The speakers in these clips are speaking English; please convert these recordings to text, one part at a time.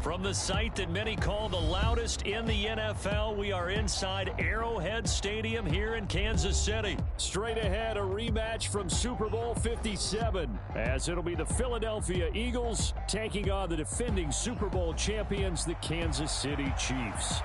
From the site that many call the loudest in the NFL, we are inside Arrowhead Stadium here in Kansas City. Straight ahead, a rematch from Super Bowl 57, as it'll be the Philadelphia Eagles taking on the defending Super Bowl champions, the Kansas City Chiefs.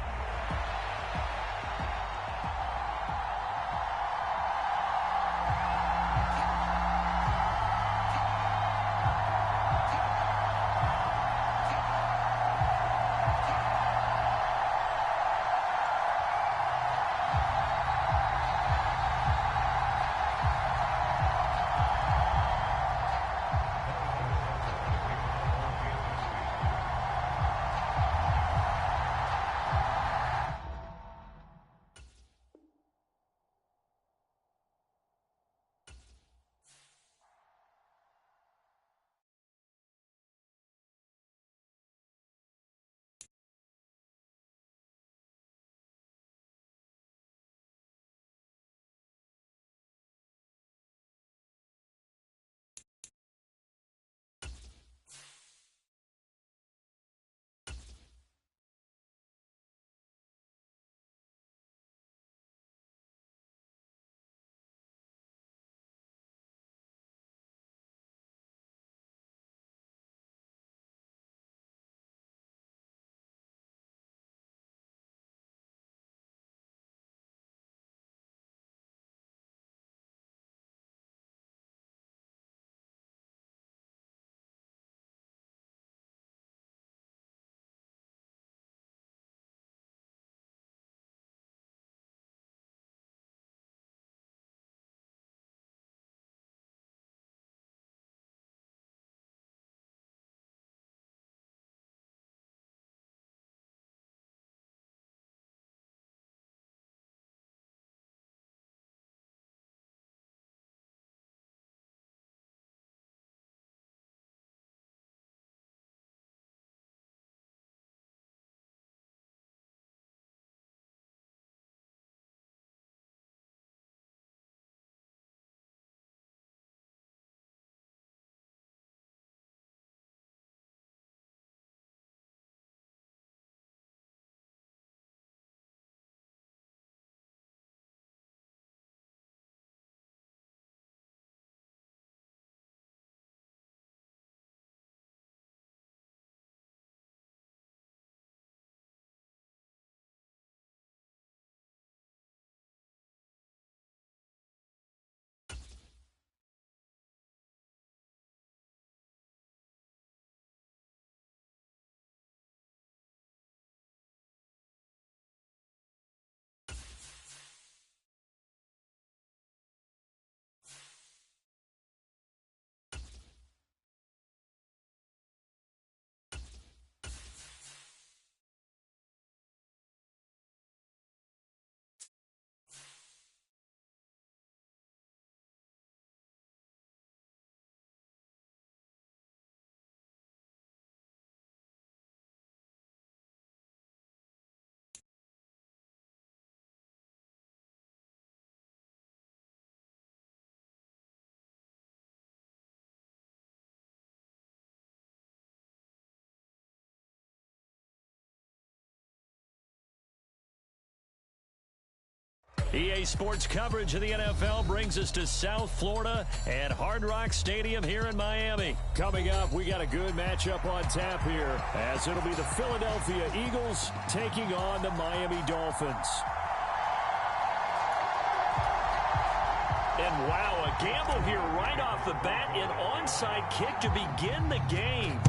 EA Sports coverage of the NFL brings us to South Florida at Hard Rock Stadium here in Miami. Coming up, we got a good matchup on tap here, as it'll be the Philadelphia Eagles taking on the Miami Dolphins. And wow, a gamble here right off the bat, an onside kick to begin the game.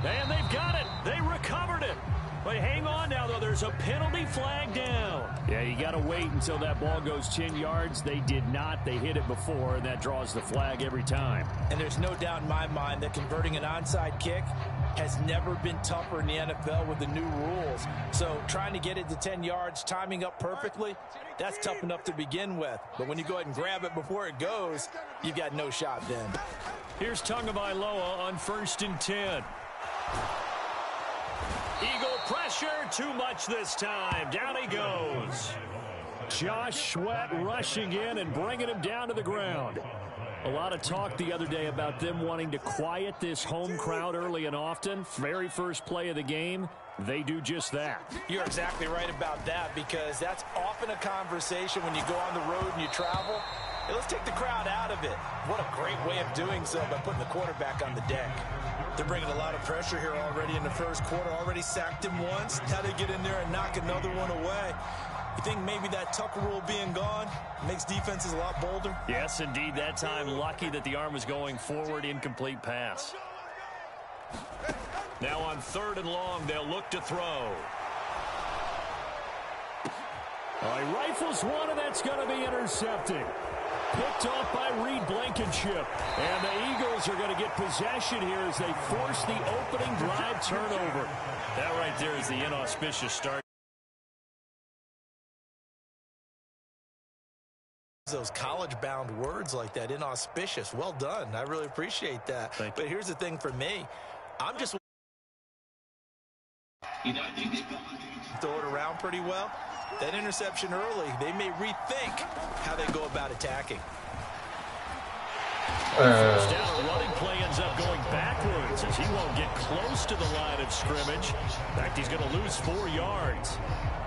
And they've got it. They recovered it. But hang on now, though. There's a penalty flag down. Yeah, you got to wait until that ball goes 10 yards. They did not. They hit it before, and that draws the flag every time. And there's no doubt in my mind that converting an onside kick has never been tougher in the NFL with the new rules. So trying to get it to 10 yards, timing up perfectly, that's tough enough to begin with. But when you go ahead and grab it before it goes, you've got no shot then. Here's Tagovailoa on 1st and 10. Eagle pressure, too much this time. Down he goes. Josh Sweat rushing in and bringing him down to the ground. A lot of talk the other day about them wanting to quiet this home crowd early and often. Very first play of the game, they do just that. You're exactly right about that, because that's often a conversation when you go on the road and you travel. Hey, let's take the crowd out of it. What a great way of doing so by putting the quarterback on the deck. They're bringing a lot of pressure here already in the first quarter. Already sacked him once. How to get in there and knock another one away. You think maybe that Tucker rule being gone makes defenses a lot bolder? Yes, indeed. That time, lucky that the arm was going forward. Incomplete pass. Now on 3rd and long, they'll look to throw. He rifles one, and that's going to be intercepted. Picked off by Reed Blankenship. And the Eagles are going to get possession here as they force the opening drive turnover. That right there is the inauspicious start. Those college-bound words like that, inauspicious. Well done. I really appreciate that. But here's the thing for me. I'm just throw it around pretty well. That interception early, they may rethink how they go about attacking. First down, a running play ends up going backwards as he won't get close to the line of scrimmage. In fact, he's going to lose 4 yards.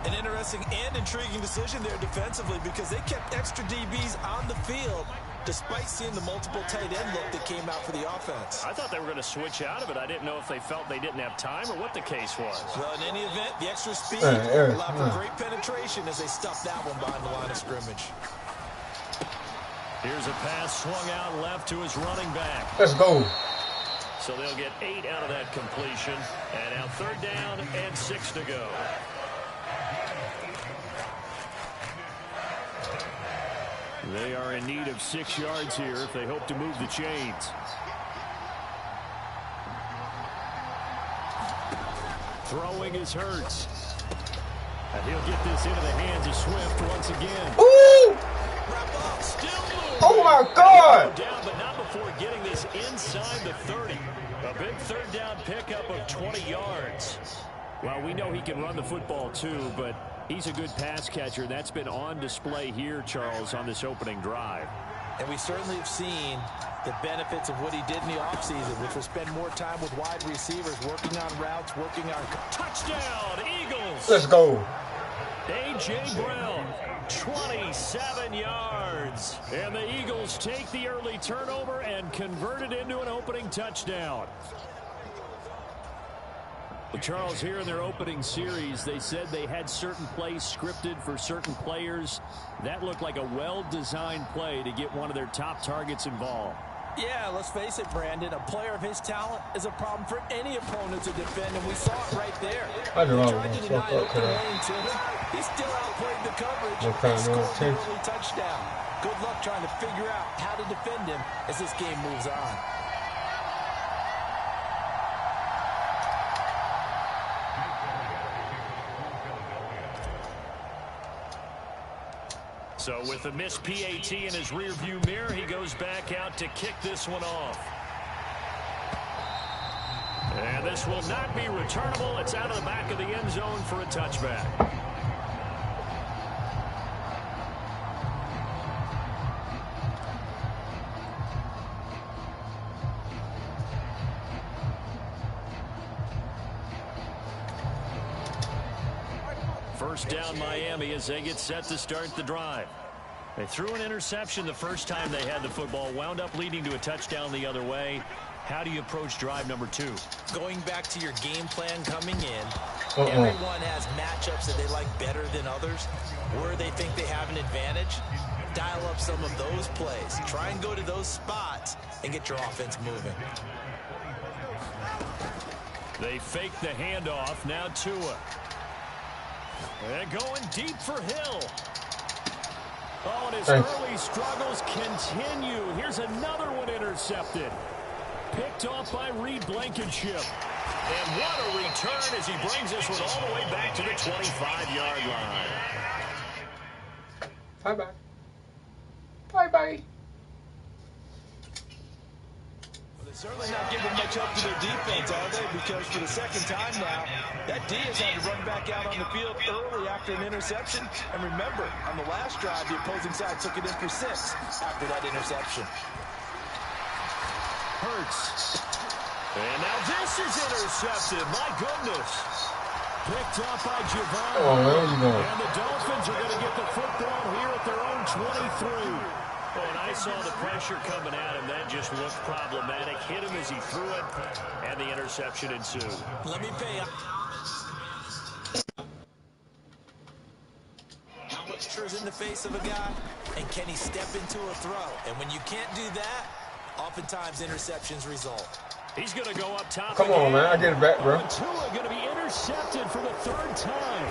An interesting and intriguing decision there defensively, because they kept extra DBs on the field despite seeing the multiple tight end look that came out for the offense. I thought they were going to switch out of it. I didn't know if they felt they didn't have time or what the case was. Well, in any event, the extra speed allowed for great penetration as they stuffed that one behind the line of scrimmage. Here's a pass swung out left to his running back. Let's go. So they'll get 8 out of that completion. And now 3rd down and 6 to go. They are in need of 6 yards here if they hope to move the chains. Throwing is Hurts. And he'll get this into the hands of Swift once again. Ooh! Still moving. Oh my God! Down, but not before getting this inside the 30. A big 3rd down pickup of 20 yards. Well, we know he can run the football too, but he's a good pass catcher. That's been on display here, Charles, on this opening drive. And we certainly have seen the benefits of what he did in the offseason, which was spend more time with wide receivers, working on routes, working on... Touchdown, Eagles! Let's go. A.J. Brown, 27 yards. And the Eagles take the early turnover and convert it into an opening touchdown. Well, Charles, here in their opening series, they said they had certain plays scripted for certain players. That looked like a well-designed play to get one of their top targets involved. Yeah, let's face it, Brandon. A player of his talent is a problem for any opponent to defend, and we saw it right there. I know. He tried to deny open lane to him. He still outplayed the coverage and scored an early touchdown. Good luck trying to figure out how to defend him as this game moves on. So with a missed PAT in his rearview mirror, he goes back out to kick this one off. And this will not be returnable. It's out of the back of the end zone for a touchback. First down Miami as they get set to start the drive. They threw an interception the first time they had the football, wound up leading to a touchdown the other way. How do you approach drive number 2? Going back to your game plan coming in, everyone has matchups that they like better than others. Where they think they have an advantage, dial up some of those plays. Try and go to those spots and get your offense moving. They fake the handoff. Now Tua. And going deep for Hill. Oh, and his early struggles continue. Here's another one intercepted. Picked off by Reed Blankenship. And what a return as he brings this one all the way back to the 25-yard line. Bye-bye. Bye-bye. Certainly not giving much up to their defense, are they? Because for the second time now, that D has had to run back out on the field early after an interception. And remember, on the last drive, the opposing side took it in for 6 after that interception. Hurts. And now this is intercepted. My goodness. Picked up by Javon. Come on, man. What are you doing? And the Dolphins are going to get the football here at their own 23. And I saw the pressure coming at him. That just looked problematic. Hit him as he threw it, and the interception ensued. Let me pay up. How much pressure's in the face of a guy, and can he step into a throw? And when you can't do that, oftentimes interceptions result. He's going to go up top. Come on, man. I get it back, bro. Tua going to be intercepted for the third time.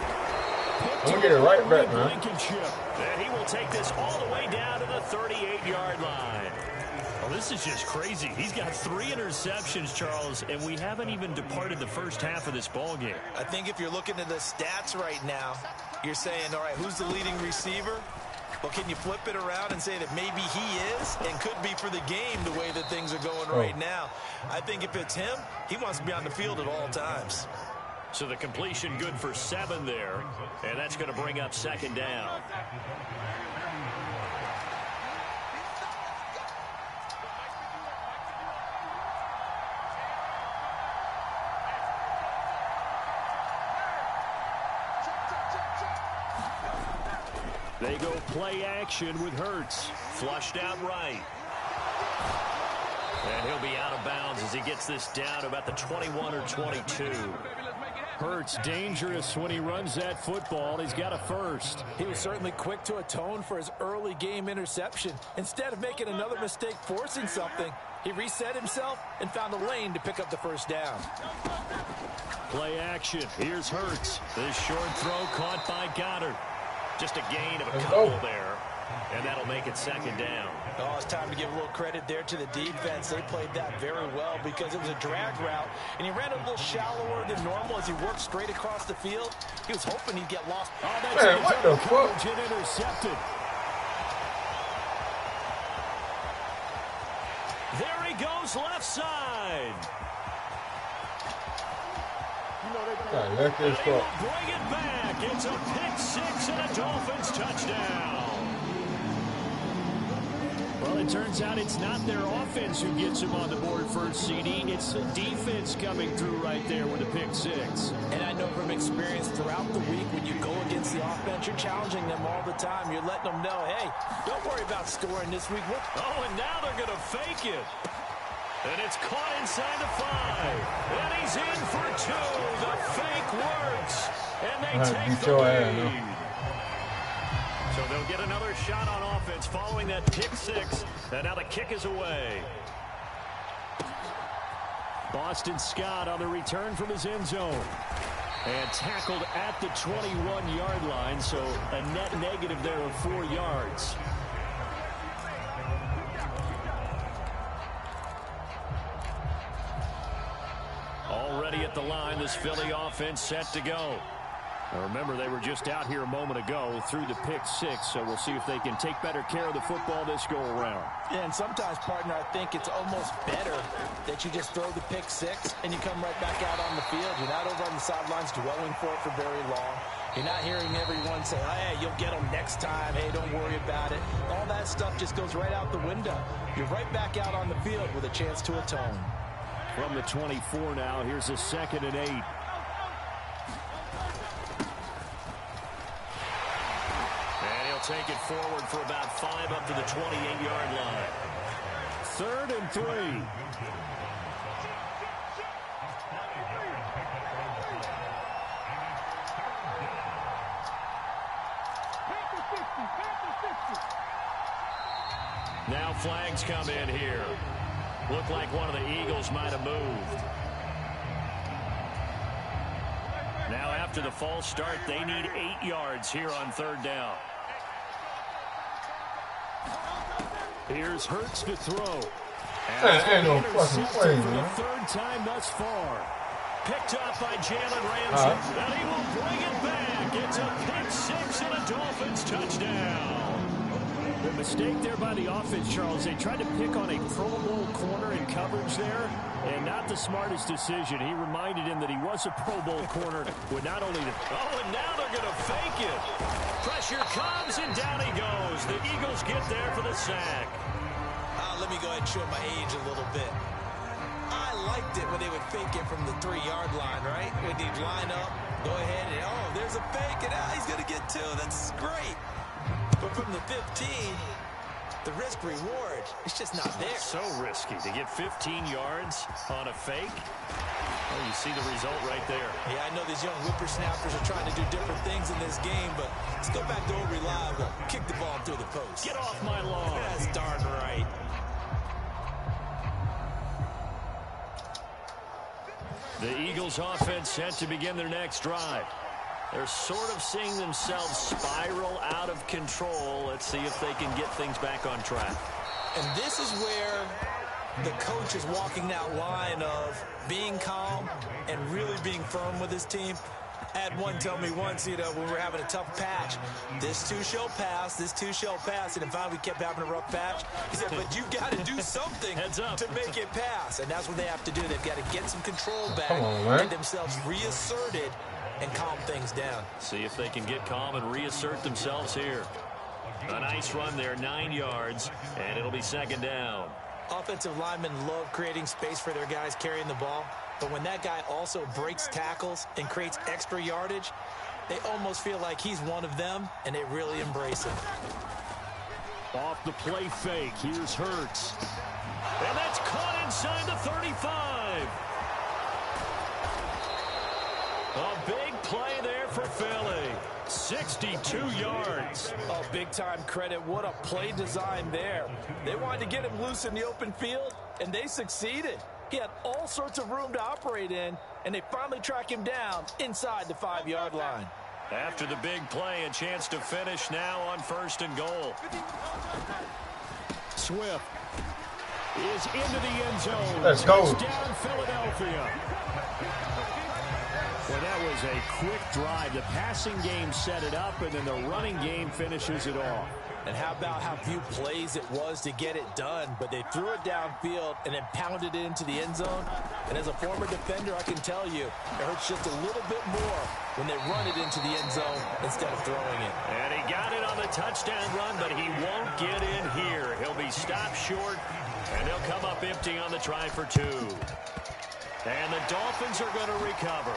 I'm going to get it right back, man. And he will take this all the way down to the 38-yard line. Well, this is just crazy. He's got 3 interceptions, Charles, and we haven't even departed the first half of this ball game. I think if you're looking at the stats right now, you're saying, all right, who's the leading receiver? Well, can you flip it around and say that maybe he is and could be for the game the way that things are going right now? I think if it's him, he wants to be on the field at all times. So the completion good for 7 there, and that's going to bring up second down. They go play action with Hurts. Flushed out right. And he'll be out of bounds as he gets this down to about the 21 or 22. Hurts dangerous when he runs that football. He's got a first. He was certainly quick to atone for his early game interception. Instead of making another mistake forcing something, he reset himself and found a lane to pick up the first down. Play action. Here's Hurts. This short throw caught by Goddard. Just a gain of a couple there, and that'll make it second down. Oh, it's time to give a little credit there to the defense. They played that very well because it was a drag route, and he ran a little shallower than normal as he worked straight across the field. He was hoping he'd get lost. Oh, that's man, what the fuck? Intercepted. There he goes, left side. That's his fault. Bring it back. It's a pick 6 and a Dolphins touchdown. Well, it turns out it's not their offense who gets him on the board first, CD. It's the defense coming through right there with a pick 6. And I know from experience throughout the week, when you go against the offense, you're challenging them all the time. You're letting them know, hey, don't worry about scoring this week. Oh, and now they're going to fake it. And it's caught inside the 5. And he's in for 2. The fake works. And they take the lead. So they'll get another shot on offense following that pick 6. And now the kick is away. Boston Scott on the return from his end zone. And tackled at the 21-yard line. So a net negative there of 4 yards. Already at the line, this Philly offense set to go. Now remember, they were just out here a moment ago through the pick 6, so we'll see if they can take better care of the football this go-around. Yeah, and sometimes, partner, I think it's almost better that you just throw the pick 6 and you come right back out on the field. You're not over on the sidelines dwelling for it for very long. You're not hearing everyone say, hey, you'll get them next time. Hey, don't worry about it. All that stuff just goes right out the window. You're right back out on the field with a chance to atone. From the 24 now, here's a 2nd and 8. And he'll take it forward for about 5 up to the 28-yard line. 3rd and 3. Now flags come in here. Looked like one of the Eagles might have moved. Now after the false start, they need 8 yards here on 3rd down. Here's Hurts to throw. Ain't no fucking way, for the man. 3rd time thus far. Picked up by Jalen Ramsey. And he will bring it back. It's a pick 6 and a Dolphins touchdown. The mistake there by the offense, Charles, they tried to pick on a Pro Bowl corner in coverage there, and not the smartest decision. He reminded him that he was a Pro Bowl corner with not only the... Oh, and now they're going to fake it. Pressure comes, and down he goes. The Eagles get there for the sack. Let me go ahead and show my age a little bit. liked it when they would fake it from the 3-yard line, right? When you'd line up, go ahead, and oh, there's a fake, and he's going to get 2. That's great. But from the 15, the risk reward, it's just not there. So risky to get 15 yards on a fake. Oh, you see the result right there. Yeah, I know these young whippersnappers are trying to do different things in this game, but let's go back to old reliable. Kick the ball through the post. Get off my lawn. That's darn right. The Eagles offense set to begin their next drive. They're sort of seeing themselves spiral out of control. Let's see if they can get things back on track. And this is where the coach is walking that line of being calm and really being firm with his team. I had one tell me once, when we were having a tough patch, this too shall pass, this too shall pass. And finally we kept having a rough patch. He said, but you got to do something to make it pass. And that's what they have to do. They've got to get some control back, get themselves reasserted, and calm things down. See if they can get calm and reassert themselves here. A nice run there, 9 yards, and it'll be second down. Offensive linemen love creating space for their guys carrying the ball. But when that guy also breaks tackles and creates extra yardage, they almost feel like he's one of them, and they really embrace it. Off the play fake, here's Hurts. And that's caught inside the 35. A big play there for Philly. 62 yards. Oh, big-time credit. What a play design there. They wanted to get him loose in the open field, and they succeeded. He had all sorts of room to operate in, and they finally track him down inside the 5-yard line. After the big play, a chance to finish now on 1st and goal. Swift is into the end zone. Let's go. Touchdown, Philadelphia. Well, that was a quick drive. The passing game set it up, and then the running game finishes it off. And how about how few plays it was to get it done, but they threw it downfield and then pounded it into the end zone. And as a former defender, I can tell you, it hurts just a little bit more when they run it into the end zone instead of throwing it. And he got it on the touchdown run, but he won't get in here. He'll be stopped short, and they'll come up empty on the try for 2. And the Dolphins are going to recover.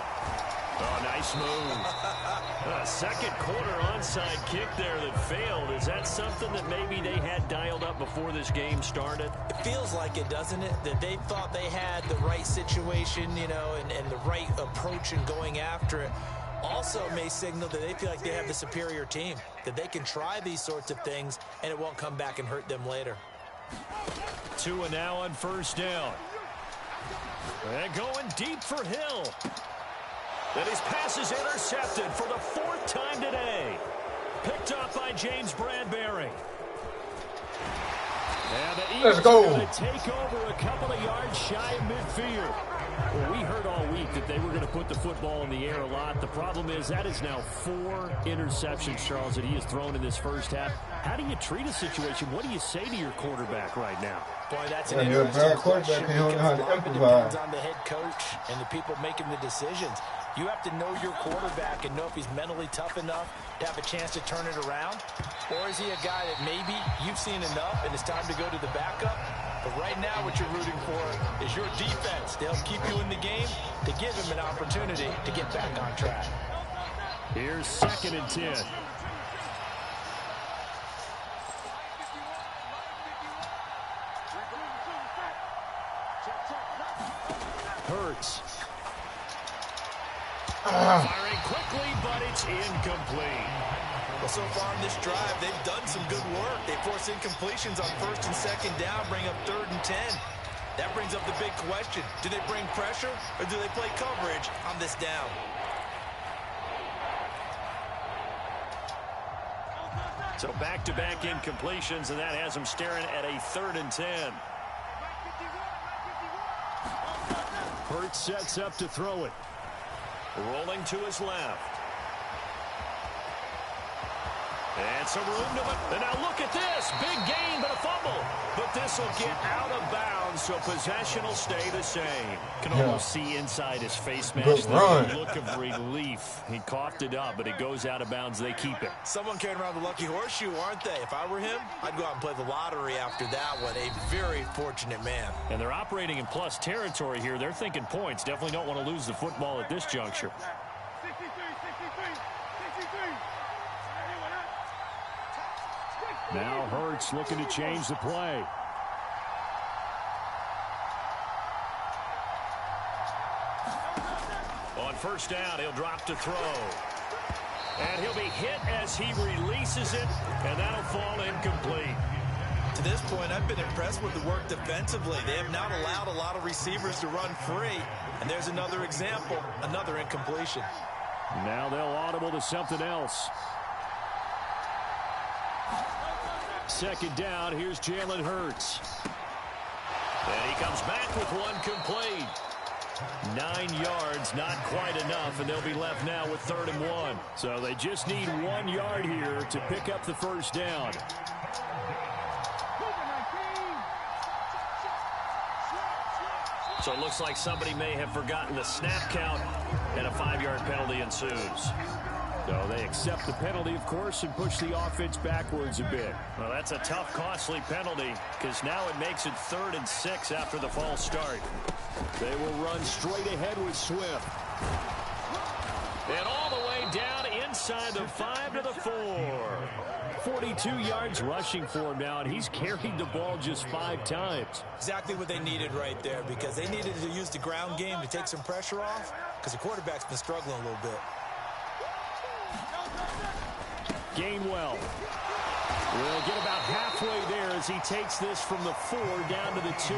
Oh, nice move. A second quarter onside kick there that failed. Is that something that maybe they had dialed up before this game started? It feels like it, doesn't it? That they thought they had the right situation, and the right approach in going after it. Also may signal that they feel like they have the superior team, that they can try these sorts of things, and it won't come back and hurt them later. 2 and now on 1st down. And going deep for Hill. And his pass is intercepted for the 4th time today. Picked up by James Bradbury. And the Eagles are going to take over a couple of yards shy of midfield. Well, we heard all week that they were going to put the football in the air a lot. The problem is that is now 4 interceptions, Charles, that he has thrown in this first half. How do you treat a situation? What do you say to your quarterback right now? Boy, that's an interesting question because a lot of it depends on the head coach and the people making the decisions. You have to know your quarterback and know if he's mentally tough enough to have a chance to turn it around. Or is he a guy that maybe you've seen enough and it's time to go to the backup? But right now what you're rooting for is your defense. They'll keep you in the game to give him an opportunity to get back on track. Here's 2nd and 10. Hurts. Firing quickly, but it's incomplete. Well, so far in this drive, they've done some good work. They force incompletions on 1st and 2nd down, bring up 3rd and 10. That brings up the big question. Do they bring pressure or do they play coverage on this down? So back-to-back incompletions, and that has them staring at a 3rd and 10. Hurts sets up to throw it. Rolling to his left. And some room to it. And now look at this. Big gain, but a fumble. But this will get out of bounds, so possession will stay the same. Can almost see inside his face mask the look of relief. He coughed it up, but it goes out of bounds. They keep it. Someone carrying around the lucky horseshoe, aren't they? If I were him, I'd go out and play the lottery after that one. A very fortunate man. And they're operating in plus territory here. They're thinking points. Definitely don't want to lose the football at this juncture. Now Hurts looking to change the play. On first down, he'll drop to throw. And he'll be hit as he releases it, and that'll fall incomplete. To this point, I've been impressed with the work defensively. They have not allowed a lot of receivers to run free. And there's another example, another incompletion. Now they'll audible to something else. Second down, here's Jalen Hurts. And he comes back with one complete. 9 yards, not quite enough, and they'll be left now with 3rd and 1. So they just need 1 yard here to pick up the first down. So it looks like somebody may have forgotten the snap count, and a 5-yard penalty ensues. So they accept the penalty, of course, and push the offense backwards a bit. Well, that's a tough, costly penalty because now it makes it 3rd and 6 after the false start. They will run straight ahead with Swift. And all the way down inside the 5 to the 4. 42 yards rushing for him now, and he's carried the ball just 5 times. Exactly what they needed right there, because they needed to use the ground game to take some pressure off, because the quarterback's been struggling a little bit. Gainwell will get about halfway there as he takes this from the 4 down to the 2.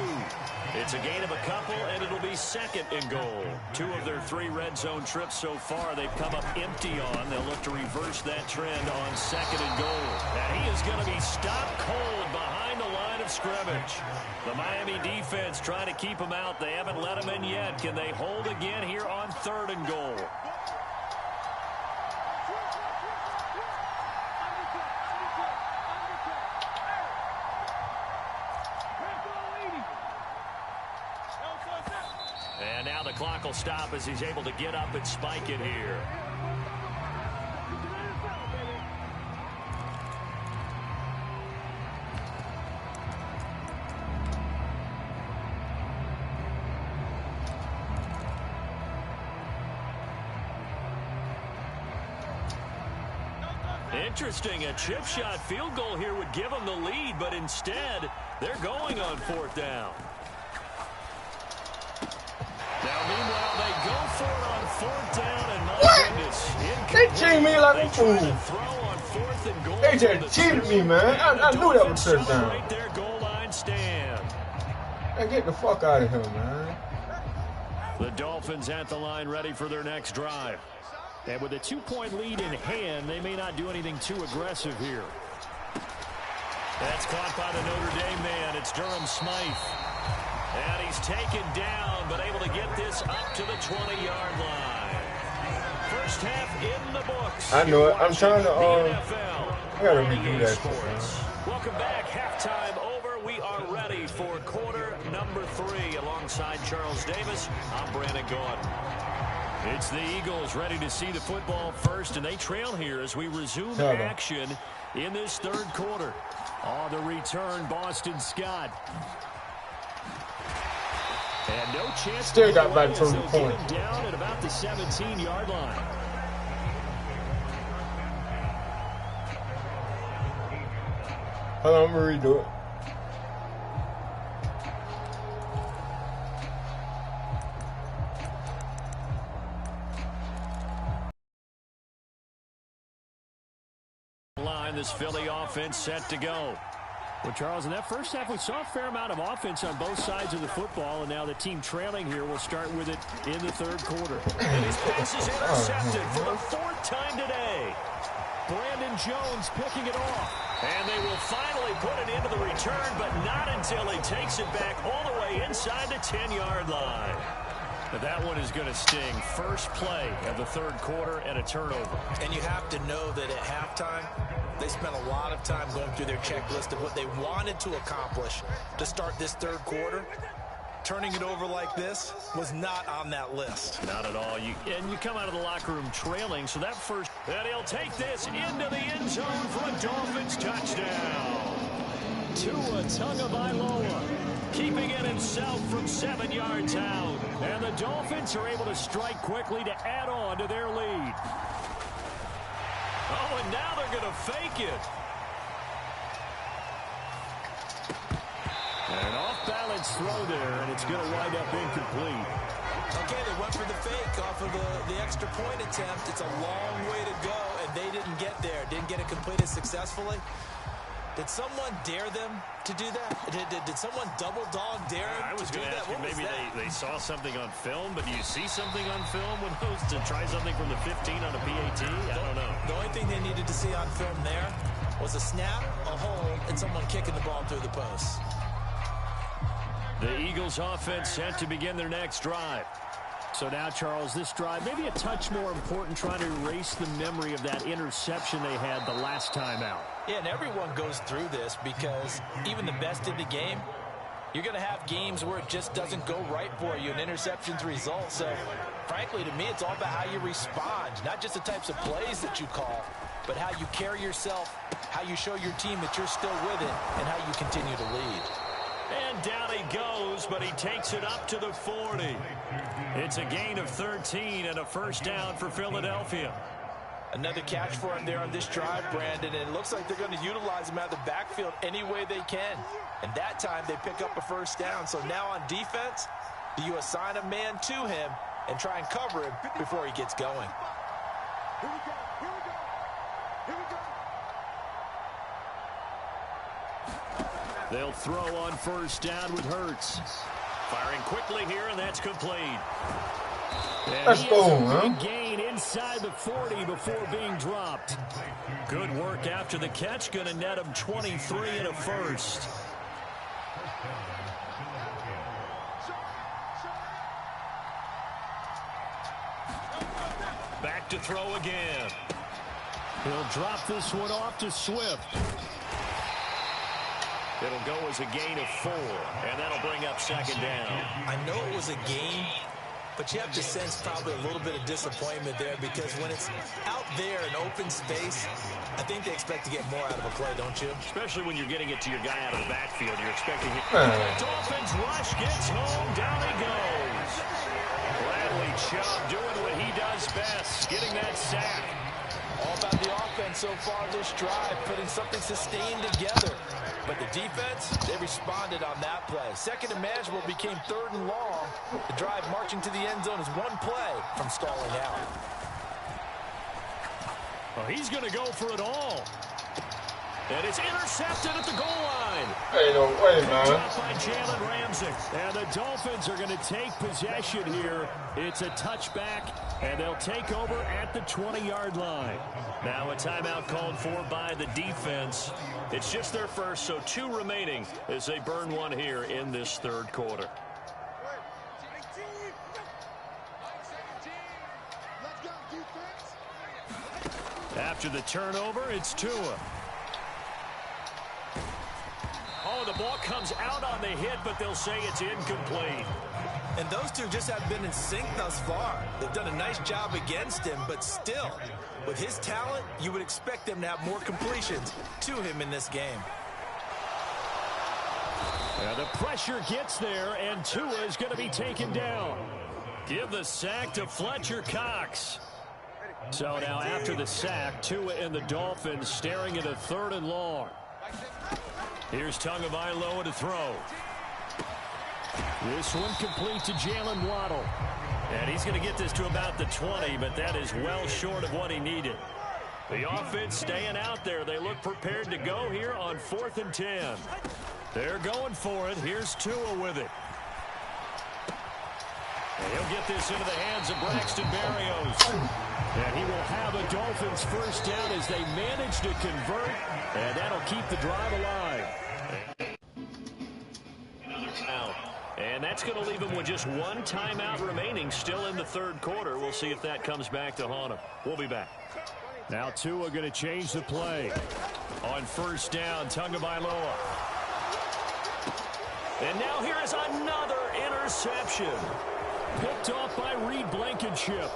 It's a gain of a couple, and it'll be 2nd and goal. 2 of their 3 red zone trips so far they've come up empty on. They'll look to reverse that trend on 2nd and goal. Now he is going to be stopped cold behind the line of scrimmage. The Miami defense trying to keep him out. They haven't let him in yet. Can they hold again here on 3rd and goal? And now the clock will stop as he's able to get up and spike it here. Interesting, a chip shot field goal here would give them the lead, but instead they're going on 4th down. Now, meanwhile, they go for it on 4th down, and my goodness. They cheated me like a fool. They just cheated me, man. I knew that was a touchdown. Right there, goal line stand. Hey, get the fuck out of here, man. The Dolphins at the line ready for their next drive. And with a 2-point lead in hand, they may not do anything too aggressive here. That's caught by the Notre Dame man. It's Durham Smythe. And he's taken down, but able to get this up to the 20-yard line. First half in the books. I know it. I'm trying to, I gotta redo that shit, Welcome back. Halftime over. We are ready for quarter number 3. Alongside Charles Davis, I'm Brandon Gordon. It's the Eagles ready to see the football first, and they trail here as we resume action in this 3rd quarter. On the return, Boston Scott. And no chance still got back from the point. Down at about the 17-yard line. Hold on, I'm going to redo it. This Philly offense set to go. Well, Charles, in that first half, we saw a fair amount of offense on both sides of the football, and now the team trailing here will start with it in the 3rd quarter. And his pass is intercepted for the 4th time today. Brandon Jones picking it off. And they will finally put it into the return, but not until he takes it back all the way inside the 10-yard line. That one is going to sting. First play of the third quarter and a turnover. And you have to know that at halftime, they spent a lot of time going through their checklist of what they wanted to accomplish to start this third quarter. Turning it over like this was not on that list. Not at all. And you come out of the locker room trailing, so that first... And he'll take this into the end zone for a Dolphins touchdown. Tua Tagovailoa keeping it himself from 7 yards out. And the Dolphins are able to strike quickly to add on to their lead. Oh, and now they're going to fake it. An off-balance throw there, and it's going to wind up incomplete. Okay, they went for the fake off of the extra point attempt. It's a long way to go, and they didn't get there. Didn't get it completed successfully. Did someone dare them to do that? Did someone double dog dare them I was to do going to that? ask you, maybe they saw something on film, but do you see something on film when those to try something from the 15 on a PAT? I don't know. The only thing they needed to see on film there was a snap, a hold, and someone kicking the ball through the post. The Eagles offense set to begin their next drive. So now, Charles, this drive, maybe a touch more important, trying to erase the memory of that interception they had the last time out. Yeah, and everyone goes through this because even the best in the game, you're going to have games where it just doesn't go right for you, and interceptions result. So, frankly, to me, it's all about how you respond, not just the types of plays that you call, but how you carry yourself, how you show your team that you're still with it, and how you continue to lead. And down he goes, but he takes it up to the 40. It's a gain of 13 and a first down for Philadelphia. Another catch for him there on this drive, Brandon, and it looks like they're going to utilize him out of the backfield any way they can. And that time they pick up a first down. So now on defense, do you assign a man to him and try and cover him before he gets going? Here we go. They'll throw on first down with Hurts. Firing quickly here, and that's complete. And Let's go, man. Gain inside the 40 before being dropped. Good work after the catch. Going to net him 23 and a first. Back to throw again. He'll drop this one off to Swift. It'll go as a gain of 4, and that'll bring up second down. I know it was a gain, but you have to sense probably a little bit of disappointment there because when it's out there in open space, I think they expect to get more out of a play, don't you? Especially when you're getting it to your guy out of the backfield. You're expecting it. Dolphins rush gets home. Down he goes. Bradley Chubb doing what he does best, getting that sack. All about the offense so far this drive, putting something sustained together. But the defense, they responded on that play. Second and manageable became third and long. The drive marching to the end zone is one play from stalling out. Well, he's going to go for it all. And it's intercepted at the goal line. Ain't no way, man. Dropped by Jalen Ramsey. And the Dolphins are going to take possession here. It's a touchback, and they'll take over at the 20-yard line. Now a timeout called for by the defense. It's just their first, so 2 remaining as they burn one here in this third quarter. After the turnover, it's Tua. Oh, the ball comes out on the hit, but they'll say it's incomplete. And those two just have been in sync thus far. They've done a nice job against him, but still, with his talent, you would expect them to have more completions to him in this game. The pressure gets there, and Tua is going to be taken down. Give the sack to Fletcher Cox. So now after the sack, Tua and the Dolphins staring at a third and long. Here's Tagovailoa to throw. This one complete to Jalen Waddle. And he's going to get this to about the 20, but that is well short of what he needed. The offense staying out there. They look prepared to go here on 4th and 10. They're going for it. Here's Tua with it. And he'll get this into the hands of Braxton Berrios. And he will have a Dolphins first down as they manage to convert. And that'll keep the drive alive. And that's going to leave him with just one timeout remaining still in the third quarter. We'll see if that comes back to haunt him. We'll be back. Now Tua going to change the play. On first down, Tagovailoa. And now here is another interception. Picked off by Reed Blankenship.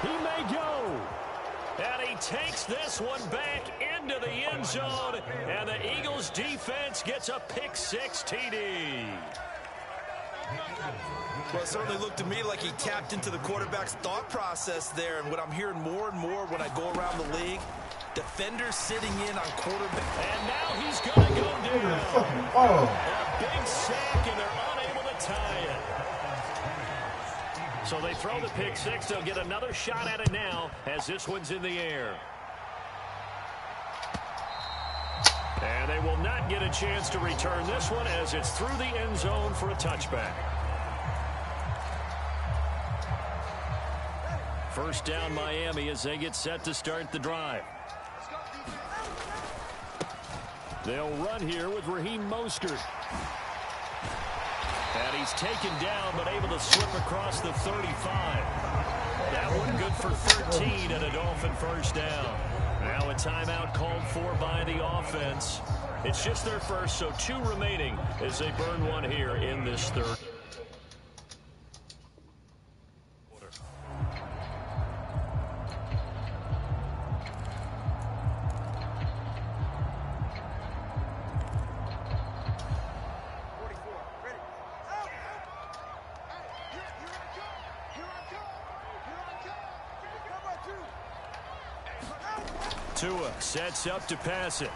He may go. And he takes this one back into the end zone. And the Eagles defense gets a pick-six TD. Well, it certainly looked to me like he tapped into the quarterback's thought process there. And what I'm hearing more and more when I go around the league, defenders sitting in on quarterback. And now he's going to go down. A big sack, and they're unable to tie it. So they throw the pick six. They'll get another shot at it now as this one's in the air. And they will not get a chance to return this one as it's through the end zone for a touchback. First down Miami as they get set to start the drive. They'll run here with Raheem Mostert. And he's taken down but able to slip across the 35. That one good for 13 and a Dolphin first down. Now a timeout called for by the offense. It's just their first, so 2 remaining as they burn one here in this third. Tua sets up to pass it.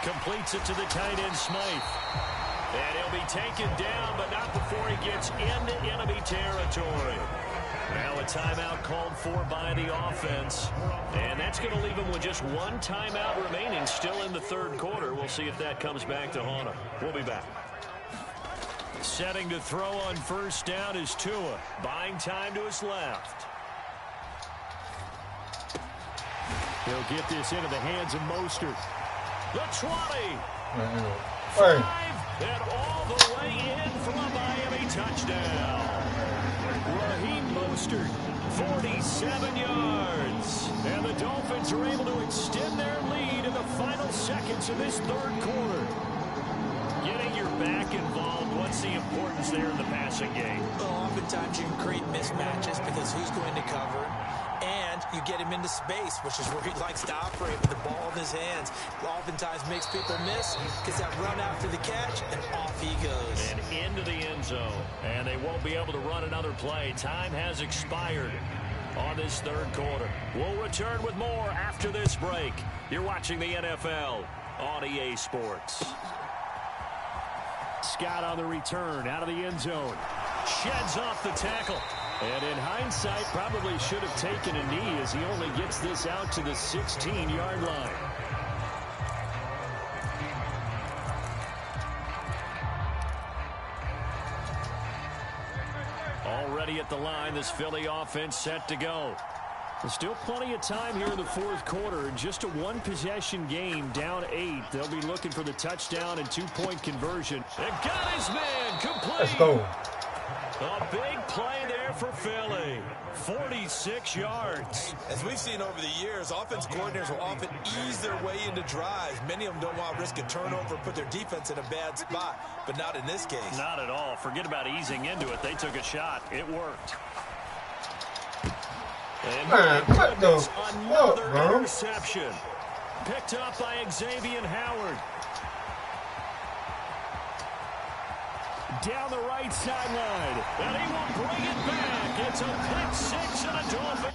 Completes it to the tight end, Smythe. And he'll be taken down, but not before he gets into enemy territory. Now a timeout called for by the offense. And that's going to leave him with just one timeout remaining still in the third quarter. We'll see if that comes back to haunt him. We'll be back. Setting to throw on first down is Tua. Buying time to his left. He'll get this into the hands of Mostert. The 20. 5. And all the way in for a Miami touchdown. Raheem Mostert, 47 yards. And the Dolphins are able to extend their lead in the final seconds of this third quarter. Getting your back involved, what's the importance there in the passing game? Well, oftentimes you can create mismatches because who's going to cover? And you get him into space, which is where he likes to operate with the ball in his hands. Oftentimes makes people miss, gets that run after the catch, and off he goes. And into the end zone. And they won't be able to run another play. Time has expired on this third quarter. We'll return with more after this break. You're watching the NFL on EA Sports. Scott on the return out of the end zone. Sheds off the tackle. And in hindsight, probably should have taken a knee as he only gets this out to the 16-yard line. Already at the line, this Philly offense set to go. There's still plenty of time here in the fourth quarter. Just a one-possession game, down 8. They'll be looking for the touchdown and two-point conversion. And got his man complete. Let's go. A big play there for Philly. 46 yards. As we've seen over the years, offense coordinators will often ease their way into drives. Many of them don't want to risk a turnover and put their defense in a bad spot, but not in this case. Not at all. Forget about easing into it. They took a shot. It worked. And what the another fuck, bro? interception. Picked up by Xavier Howard. Down the right sideline. And he will bring it back. It's a pick six and a Dolphin.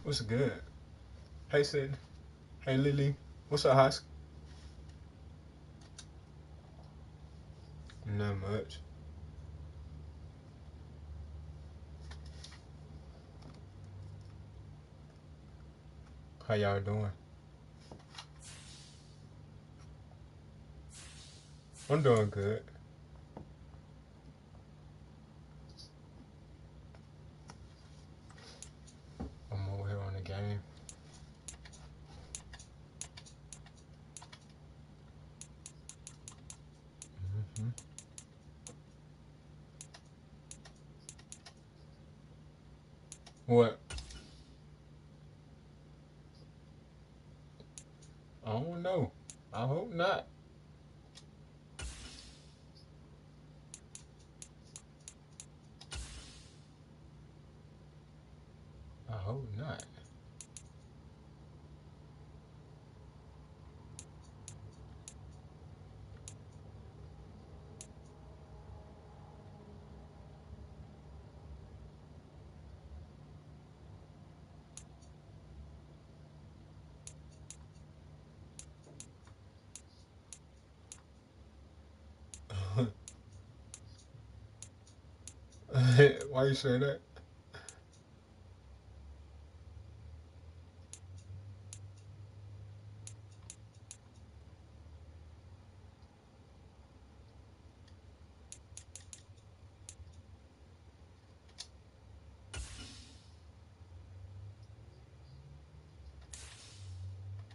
What's good? Hey, Sid. Hey, Lily. What's up, Husk? Not much. How y'all doing? I'm doing good. I'm over here on the game. Mm-hmm. What? I don't know. I hope not. I hope not. Why you say that?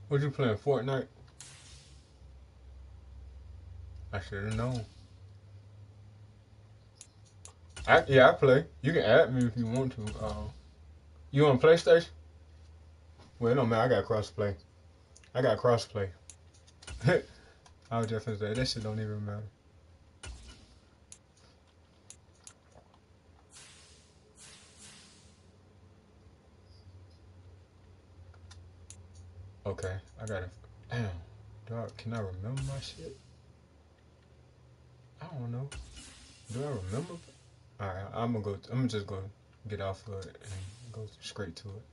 What you playing, Fortnite? I should have known. Yeah, I play. You can add me if you want to. You on PlayStation? Well, no man, I got crossplay. I got crossplay. I was just gonna say that shit don't even matter. Okay, I got it. Damn, dog, can I remember my shit? I don't know. Do I remember? All right, I'm gonna go. I'm gonna just go get off of it and go straight to it.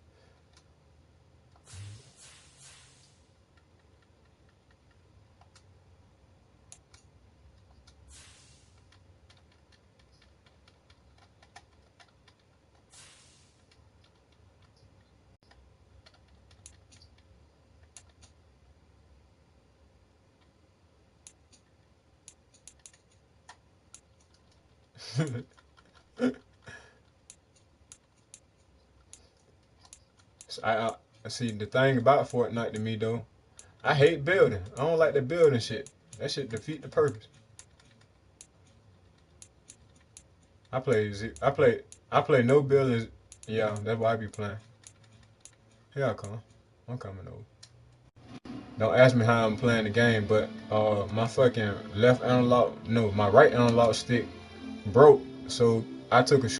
So I see the thing about Fortnite to me though. I hate building. I don't like the building shit. That shit defeat the purpose. I play. I play. I play no buildings. Yeah, that's why I be playing. Here I come. I'm coming over. Don't ask me how I'm playing the game, but my fucking left analog, no, my right analog stick broke. So I took a